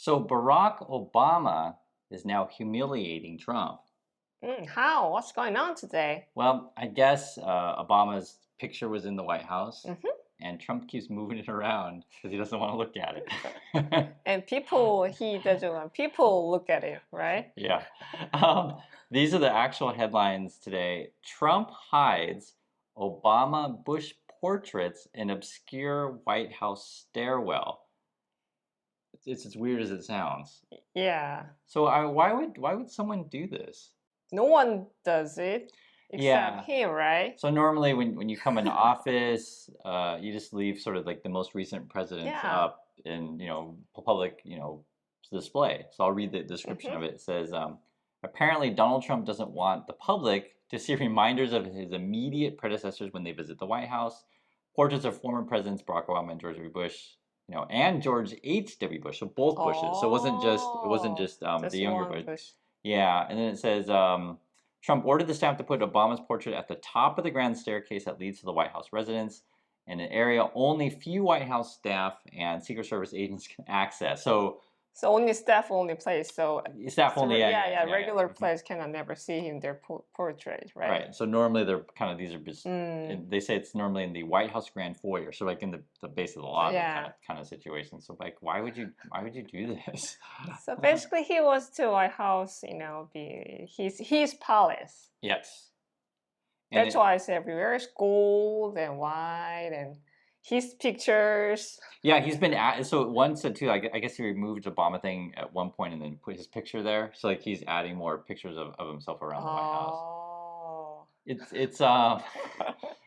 So Barack Obama is now humiliating Trump. How? What's going on today? Well, I guess Obama's picture was in the White House, hmm and Trump keeps moving it around because he doesn't want to look at it. And he doesn't want people look at it, right? Yeah. These are the actual headlines today. Trump hides Obama Bush portraits in obscure White House stairwell. It's as weird as it sounds. Yeah. So why would someone do this? No one does it except Yeah. him, right? So normally when you come into office, you just leave sort of like the most recent presidents Yeah. up in, public, display. So I'll read the description hmm of it. It says, apparently Donald Trump doesn't want the public to see reminders of his immediate predecessors when they visit the White House. Portraits of former presidents Barack Obama and George W. Bush, and George H.W. Bush, so both Bushes. So it wasn't just the Just younger one Bush. bush. Yeah, and then it says Trump ordered the staff to put Obama's portrait at the top of the grand staircase that leads to the White House residence, in an area only few White House staff and Secret Service agents can access. So So only staff only place. So staff only, regular yeah. players cannot never see him their portrait, right? Right. So normally they're kind of these are just Mm, they say it's normally in the White House grand foyer, so like in the base of the lobby yeah. kind of situation. So like why would you do this? So basically, he was to White House, be his palace. Yes. And That's why it's everywhere. It's gold and white and his pictures. yeah, he's been at so one said too. I guess he removed the Obama thing at one point and then put his picture there. So like he's adding more pictures of himself around the White House. Oh. It's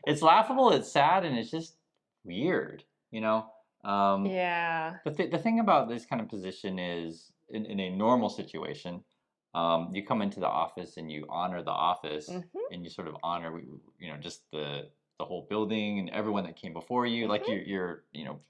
it's laughable, it's sad, and it's just weird, you know. Um, Yeah. the thing about this kind of position is in a normal situation, you come into the office and you honor the office hmm and you sort of honor just the whole building and everyone that came before you. Like hmm you're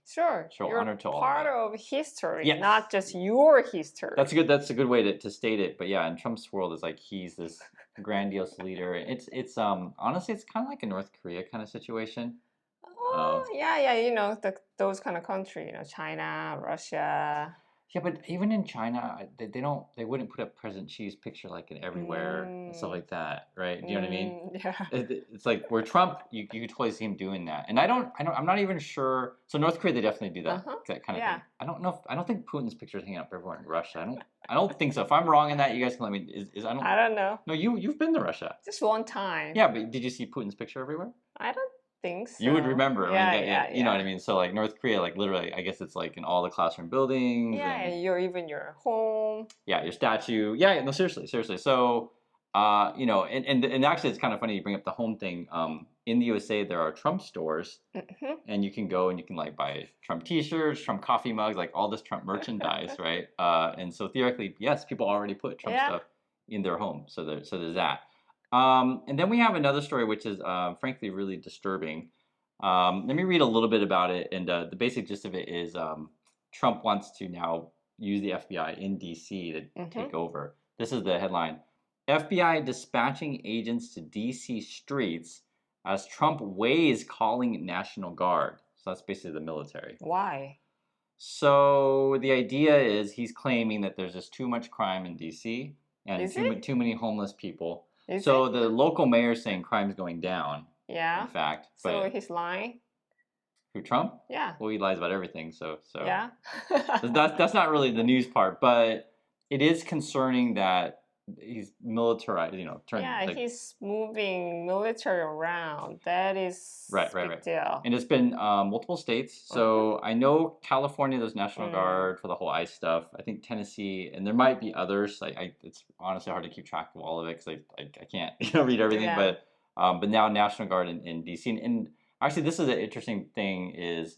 Sure. show You're honor to all of part it. of history, Yes. not just your That's history. a good way to state it. But yeah, in Trump's world, is like he's this grandiose leader. It's honestly it's kind of like a North Korea kind of situation. Oh, Um, yeah. Those kind of country, China, Russia. yeah, but even in China, they wouldn't put up President Xi's picture like in everywhere and stuff Mm, like that, right? Do you know what I mean? yeah. It's like where Trump, you could totally see him doing that. And I'm not even sure. So North Korea, they definitely do that Uh-huh. that kind of Yeah. thing. I don't know. I don't think Putin's picture is hanging up everywhere in Russia. I don't think so. If I'm wrong in that, you guys can let me. Is I don't. I don't know. No, you've been to Russia. Just one time. Yeah, but did you see Putin's picture everywhere? I don't think You would so. remember. I mean, Yeah, yeah, yeah, you know what yeah. I mean. So like North Korea, like literally, I guess it's like in all the classroom buildings Yeah, and and your home. yeah, your statue. Yeah, no, seriously, seriously. So, and actually, it's kind of funny you bring up the home thing. In the USA, there are Trump stores, hmm and you can go and you can like buy Trump T-shirts, Trump coffee mugs, like all this Trump merchandise, right? And so theoretically, yes, people already put Trump Yeah. stuff in their home. So there's that. And then we have another story which is frankly really disturbing. Let me read a little bit about it, and the basic gist of it is Trump wants to now use the FBI in DC to hmm take over. This is the headline: FBI dispatching agents to DC streets as Trump weighs calling National Guard. So that's basically the military. Why? So the idea is he's claiming that there's just too much crime in DC and Is too it? too many homeless people. Is it? So the local mayor is saying crime's going down, in Yeah. fact. So But he's lying? who, Trump? Yeah. Well, he lies about everything. So Yeah. that's not really the news part, but it is concerning that he's militarized. Turn Yeah, like he's moving military around. That is right. big deal. And it's been multiple states. Uh-huh. So I know California, there's National Mm. Guard for the whole ICE stuff. I think Tennessee, and there might be others. It's honestly hard to keep track of all of it because I can't read everything. Yeah. But now National Guard in DC. And actually, this is an interesting thing is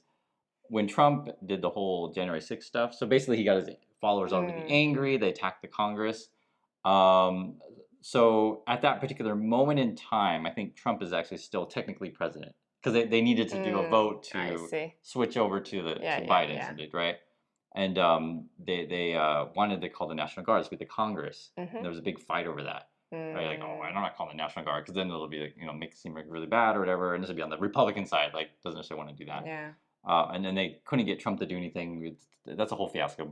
when Trump did the whole January 6th stuff. So basically, he got his followers all really Mm. angry. They attacked the Congress. Um, so at that particular moment in time, I think Trump is actually still technically president because they needed to do a vote I to see. switch over to Yeah, yeah, Biden, yeah. right? And they wanted to call the National Guard to be the Congress. And Mm-hmm. there was a big fight over that. Right, like, oh, I'm Mm. not calling the National Guard because then it'll be like, make it seem like really bad or whatever, and this will be on the Republican side, like doesn't necessarily want to do that. Yeah. And then they couldn't get Trump to do anything. That's a whole fiasco.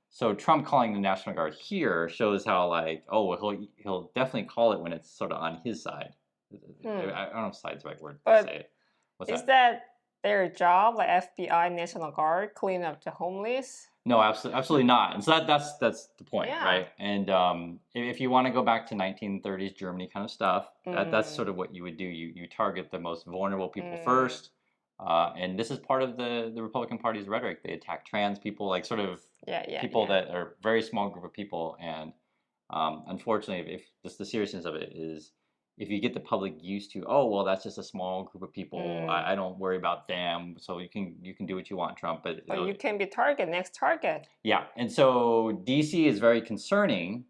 So Trump calling the National Guard here shows how like, oh, well, he'll definitely call it when it's sort of on his side. Hmm. I don't know if side's the right word to say But it. What's is that? that their job, like FBI, National Guard, clean up the homeless? No, absolutely not. And so that's the point, Yeah. right? And if you want to go back to 1930s Germany kind of stuff, that's sort Mm, of what you would do. You target the most vulnerable people mm, first, and this is part of the Republican Party's rhetoric. They attack trans people, like sort of yeah, yeah, people yeah. that are very small group of people. And unfortunately, if just the seriousness of it is, if you get the public used to, oh well, that's just a small group of people. Mm. I don't worry about them, so you can do what you want, Trump. But But you can be target, next target. yeah, and so DC is very concerning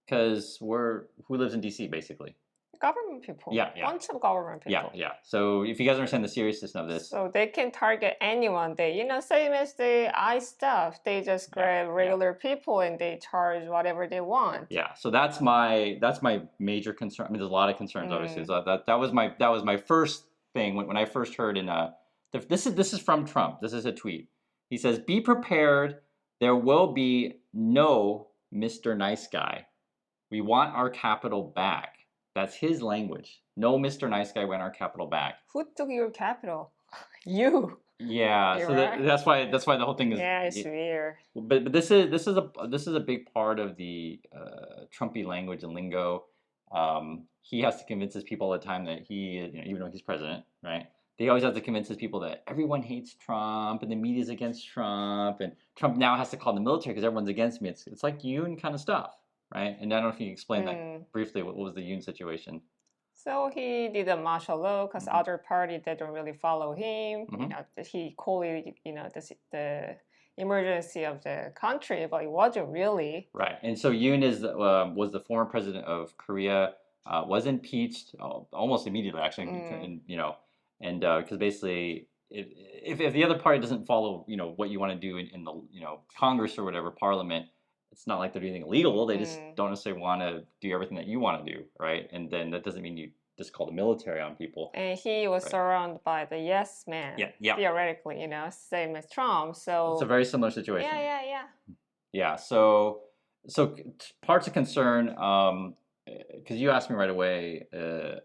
because who lives in DC basically? Government people, Yeah, yeah, bunch of government yeah, people. yeah. So if you guys understand the seriousness of this, So they can target anyone. They, same as the ICE stuff. They just yeah, grab yeah, regular people and they charge whatever they want. yeah. So that's my major concern. I mean, there's a lot of concerns, obviously. Mm, So that was my first thing when I first heard in this is from Trump. This is a tweet. He says, "Be prepared. There will be no Mr. Nice Guy. We want our capital back." That's his language. No, Mr. Nice Guy want our capital back. who took your capital? You. Yeah, You're so right. that's why the whole thing is. Yeah, it's weird. But this is a big part of the Trumpy language and lingo. He has to convince his people all the time that even though he's president, right? They always have to convince his people that everyone hates Trump and the media's against Trump, and Trump now has to call the military because everyone's against me. It's like Yoon kind of stuff, right? And I don't know if you can explain that Mm. briefly. What was the Yoon situation? So he did a martial law because Hmm. other party they don't really follow him. Hmm. He called it, the emergency of the country, but it wasn't really. Right, and so Yoon was the former president of Korea, was impeached almost immediately, actually, Mm, and because basically, if the other party doesn't follow, what you want to do in the Congress or whatever Parliament, it's not like they're doing anything illegal. They just mm. don't necessarily want to do everything that you want to do, right? And then that doesn't mean you just call the military on people, And he was right? surrounded by the yes man, Yeah, yeah, theoretically, same as Trump. it's a So very similar yeah, situation. yeah, yeah. Yeah, so parts of concern, because you asked me right away,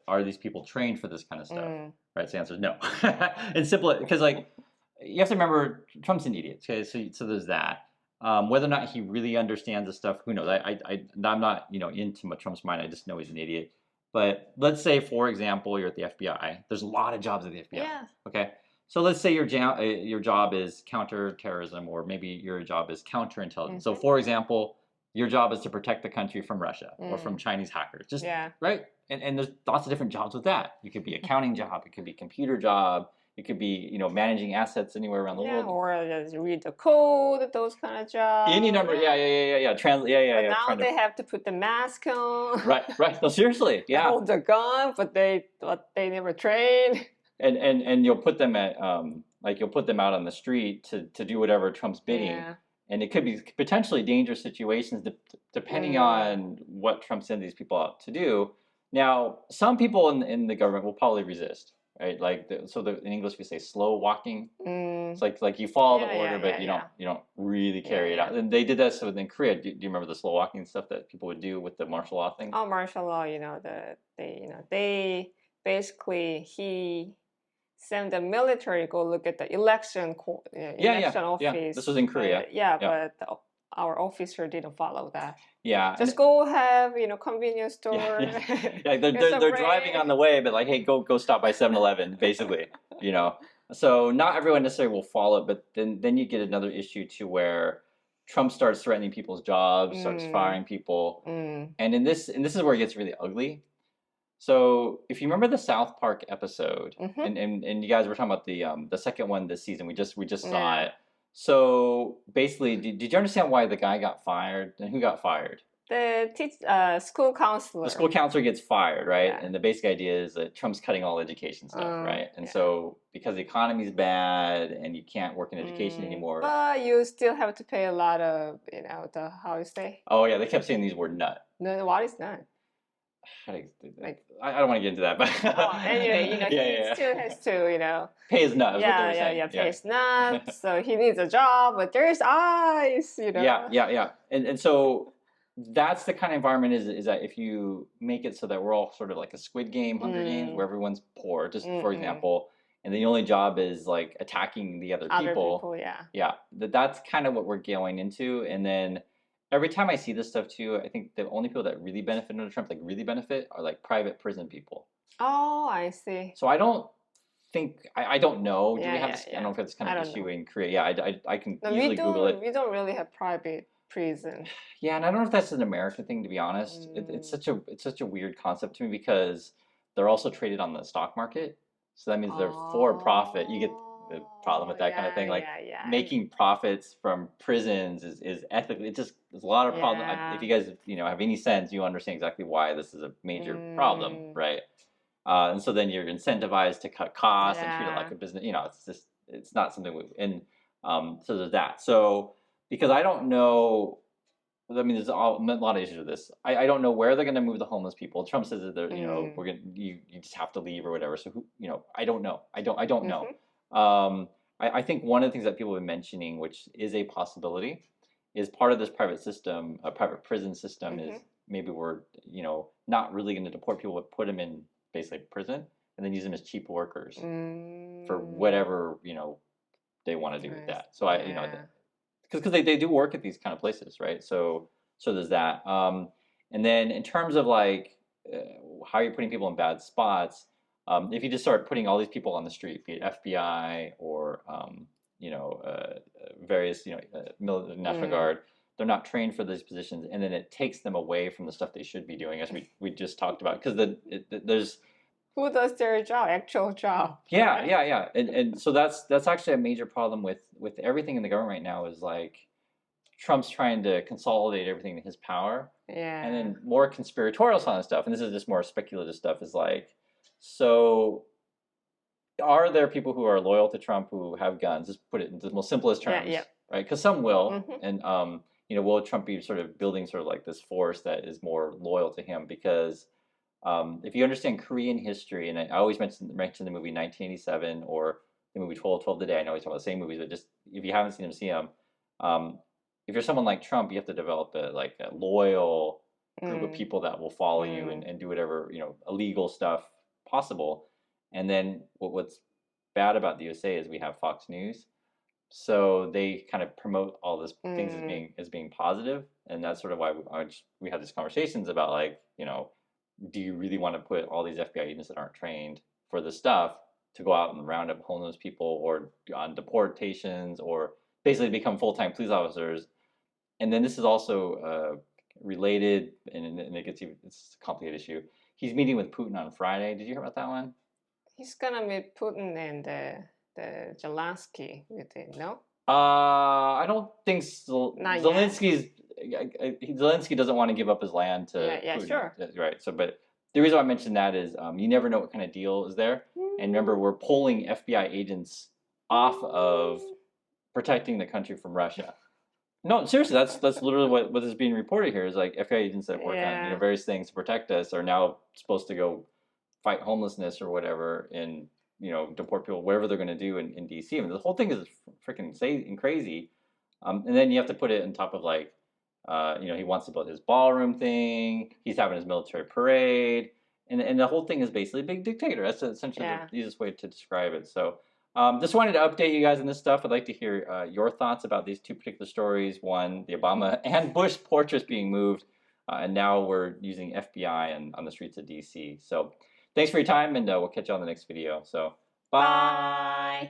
are these people trained for this kind of stuff? Mm, Right, so the answer is no. It's simple because like you have to remember Trump's an idiot. Okay, so there's that. Whether or not he really understands the stuff, who knows? I'm not into Trump's mind. I just know he's an idiot. But let's say, for example, you're at the FBI. There's a lot of jobs at the FBI. yeah. Okay, so let's say your job is counterterrorism, or maybe your job is counterintelligence. So, Mm-hmm. for example, your job is to protect the country from Russia or from Mm, Chinese hackers. Just yeah. right, and there's lots of different jobs with that. You could be accounting job, it could be computer job, it could be managing assets anywhere around the Yeah, world. or just read the code, those kind of Any jobs. number, yeah, Yeah. yeah, yeah, yeah, yeah. Yeah, yeah, But yeah. now Trying to they have to put the mask on. right, right. No, seriously, They yeah. hold the gun, but they never train. And you'll put them at like you'll put them out on the street to do whatever Trump's bidding, Yeah. and it could be potentially dangerous situations depending Mm, on what Trump sends these people out to do. Now, some people in the government will probably resist, right? Like in English we say slow walking. It's mm. like you follow the Yeah, yeah, order, but yeah, you don't yeah. you don't really Yeah, carry it yeah. out. And they did that in Korea. Do you remember the slow walking stuff that people would do with the martial law thing? Oh, martial law, they basically he sent the military go look at the Yeah, yeah, election yeah. This was office. in Korea. But yeah, Yeah, our officer didn't follow that. yeah. Just go have convenience Yeah, store, yeah, yeah. They're, get they're, some they're driving bread. on the way, but like, hey, go stop by 7-Eleven, basically. You know, so not everyone necessarily will follow it, but then you get another issue to where Trump starts threatening people's jobs, starts Mm, firing people, mm, and this is where it gets really ugly. So if you remember the South Park episode, mm-hmm. and you guys were talking about the second one this season, we just saw Yeah. it. So basically, did you understand why the guy got fired and who got fired? School The school counselor. counselor gets fired, right? Yeah. And the basic idea is that Trump's cutting all education stuff, right? And Yeah. so because the economy's bad and you can't work in education Mm, anymore. but you still have to pay a lot of, the how you say? Oh yeah, they kept saying these word nut. No, what is that? Like, I don't want to get into that, but oh, anyway, yeah, he yeah, still yeah. has to, Pay is nut is what they were yeah, saying. pay Yeah. his nuts. So he needs a job, but there's eyes, Yeah, yeah, yeah. And so that's the kind of environment is that if you make it so that we're all sort of like a Squid Game, Hunger Games, where Mm, everyone's poor, just for mm-mm. example, and the only job is like attacking the other Other people. people, yeah. Yeah, that's kind of what we're going into. And then every time I see this stuff too, I think the only people that really benefit under Trump, like really benefit, are like private prison people. Oh, I see. So I don't think I don't know. Do we Yeah, have yeah, this? I don't yeah. know if we have this kind I of don't issue know. in Korea. Yeah, I can No, easily Google it. we don't really have private prison. Yeah, and I don't know if that's an American thing, to be honest. Mm. It's such a weird concept to me because they're also traded on the stock market, so that means they're for profit. You get the problem Oh, with that kind of yeah, thing. Like yeah, yeah. making profits from prisons is ethically. It just there's a lot of problem. If Yeah. you guys have any sense, you understand exactly why this is a major problem, Mm, right? And so then you're incentivized to cut costs and treat it like yeah. a business. It's just it's not something and so there's that. So because I don't know I mean, there's a lot of issues with this. I don't know where they're going to move the homeless people. Trump says that they're, Mm. we're going you just have to leave or whatever. So who, I don't know. I don't know. Mm-hmm. I think one of the things that people have been mentioning, which is a possibility, is part of this private system, a private prison system, is Mm-hmm. maybe we're, not really going to deport people, but put them in basically prison and then use them as cheap workers for Mm. whatever, they want to do with Nice. that. So Yeah. because they do work at these kind of places, right? So there's that. And then in terms of like uh, how you're putting people in bad spots, if you just start putting all these people on the street, be it FBI or various National Mm. Guard, they're not trained for these positions, and then it takes them away from the stuff they should be doing, as we just talked about. Because there's Who does their job, actual job, yeah, right? yeah, yeah, and so that's actually a major problem with everything in the government right now is like Trump's trying to consolidate everything in his power. And Yeah. then more conspiratorial kind of stuff, and this is just more speculative stuff, is like, so are there people who are loyal to Trump who have guns? Just put it in the most simplest Yeah, yeah. terms, right? Because some will, Mm-hmm. and will Trump be sort of building sort of like this force that is more loyal to him? Because if you understand Korean history, and I always mention the movie 1987 or the movie 1212 Today. I know we talk about the same movies, but just if you haven't seen them, see them. Um, if you're someone like Trump, you have to develop a loyal group of Mm. people that will follow you Mm. and do whatever illegal stuff possible. And then what's bad about the USA is we have Fox News, so they kind of promote all this things Mm. as being positive, and that's sort of why we had these conversations about like do you really want to put all these FBI agents that aren't trained for this stuff to go out and round up homeless people or on deportations or basically become full-time police officers? And then this is also related, and it's a complicated issue. He's meeting with Putin on Friday. Did you hear about that one? He's gonna meet Putin and the Zelensky with it, no? I don't think Not yet. Zelensky doesn't want to give up his land Yeah, to yeah, Putin, sure. right? So, but the reason why I mentioned that is you never know what kind of deal is there. And remember, Mm. we're pulling FBI agents off of Mm. protecting the country from Russia. No, seriously, that's literally what is being reported here. Is like FBI agents that work on Yeah, various things to protect us are now supposed to go fight homelessness or whatever and deport people wherever they're going to do in DC. I mean, the whole thing is freaking insane and crazy. And then you have to put it on top of like he wants to build his ballroom thing. He's having his military parade, and the whole thing is basically a big dictator. That's essentially yeah. the easiest way to describe it. So just wanted to update you guys on this stuff. I'd like to hear your thoughts about these two particular stories. One, the Obama and Bush portraits being moved, and now we're using FBI on the streets of DC. So thanks for your time, and we'll catch you on the next video. So bye. Bye.